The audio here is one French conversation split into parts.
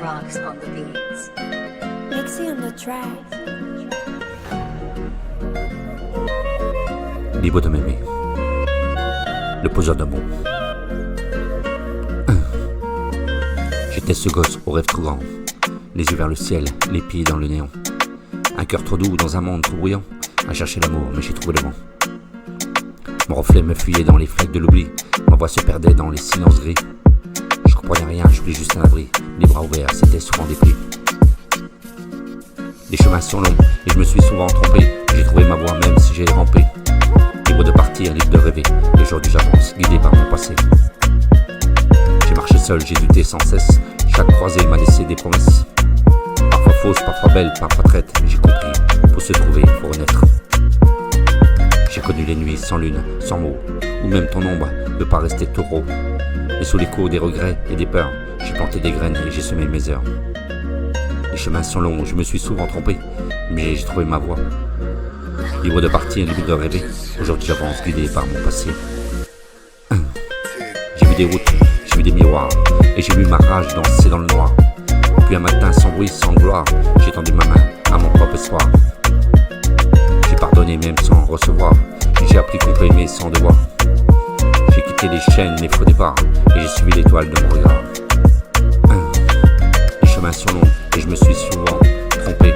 rocks on the beats. Mixing on the track. Libre de m'aimer, le poseur d'amour. J'étais ce gosse au rêve trop grand, les yeux vers le ciel, les pieds dans le néant. Un cœur trop doux dans un monde trop bruyant, à chercher l'amour, mais j'ai trouvé le vent. Mon reflet me fuyait dans les flaques de l'oubli, ma voix se perdait dans les silences gris. Je comprenais rien, je voulais juste un abri, les bras ouverts, c'était souvent des plis. Les chemins sont longs et je me suis souvent trompé, j'ai trouvé ma voie même si j'ai rampé. Libre de partir, libre de rêver, et aujourd'hui j'avance, guidé par mon passé. J'ai marché seul, j'ai douté sans cesse, chaque croisée m'a laissé des promesses. Parfois fausses, parfois belles, parfois traites, j'ai compris, pour se trouver, il faut renaître. J'ai connu les nuits sans lune, sans mots, où même ton ombre ne pas rester taureau. Et sous l'écho des regrets et des peurs, j'ai planté des graines et j'ai semé mes heures. Les chemins sont longs, je me suis souvent trompé, mais j'ai trouvé ma voie. Libre de partir, libre de rêver, aujourd'hui j'avance guidé par mon passé. J'ai vu des routes, j'ai vu des miroirs, et j'ai vu ma rage danser dans le noir. Puis un matin sans bruit, sans gloire, j'ai tendu ma main à mon propre espoir. J'ai pardonné même sans recevoir, j'ai appris qu'on peut aimer sans devoir. J'ai quitté les chaînes, les faux départs, et j'ai suivi l'étoile de mon regard. Les chemins sont longs, et je me suis souvent trompé.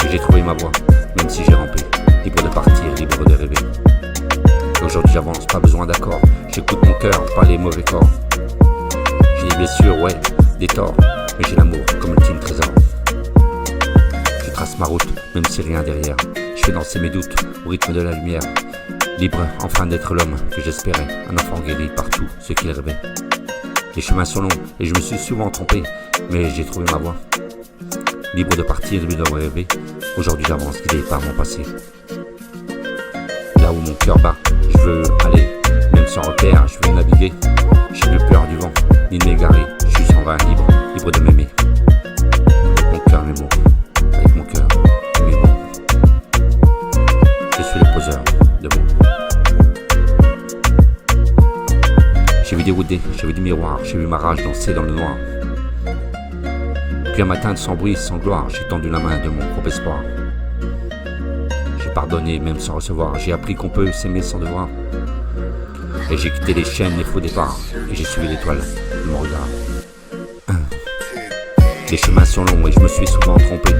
Et j'ai trouvé ma voie, même si j'ai rampé, libre de partir, libre de rêver. Et aujourd'hui j'avance, pas besoin d'accord, j'écoute mon cœur, pas les mauvais corps. J'ai des blessures, ouais, des torts, mais j'ai l'amour comme ultime trésor. Je trace ma route, même si rien derrière, je fais danser mes doutes au rythme de la lumière. Libre enfin d'être l'homme que j'espérais, un enfant guéri par tout ce qu'il rêvait. Les chemins sont longs et je me suis souvent trompé, mais j'ai trouvé ma voie. Libre de partir, libre de rêver, aujourd'hui j'avance guidé par mon passé. Là où mon cœur bat, je veux aller, même sans repère, je veux naviguer. J'ai plus peur du vent, ni de m'égarer, je suis sans vain, libre, libre de m'aimer. Avec mon cœur, mes mots, avec mon cœur, mes mots. Je suis le poseur de mots. J'ai vu des routes, j'ai vu des miroirs, j'ai vu ma rage danser dans le noir. Puis un matin sans bruit, sans gloire, j'ai tendu la main de mon propre espoir. J'ai pardonné même sans recevoir, j'ai appris qu'on peut s'aimer sans devoir. Et j'ai quitté les chaînes, les faux départs, et j'ai suivi l'étoile de mon regard. Les chemins sont longs et je me suis souvent trompé.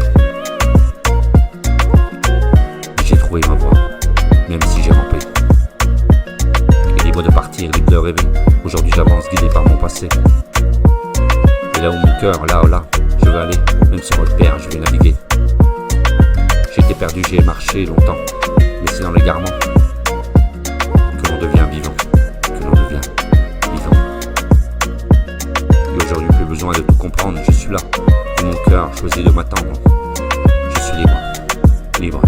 Et j'ai trouvé ma voie, même si j'ai rampé. Et libre de partir, libre de rêver, aujourd'hui j'avance guidé par mon passé. Et là où mon cœur, là, je veux aller, même sans repère, je vais naviguer. J'étais perdu, j'ai marché longtemps, mais c'est dans l'égarement que l'on devient vivant, Et aujourd'hui, plus besoin de tout comprendre, je suis là, et mon cœur choisit de m'attendre. Je suis libre, libre.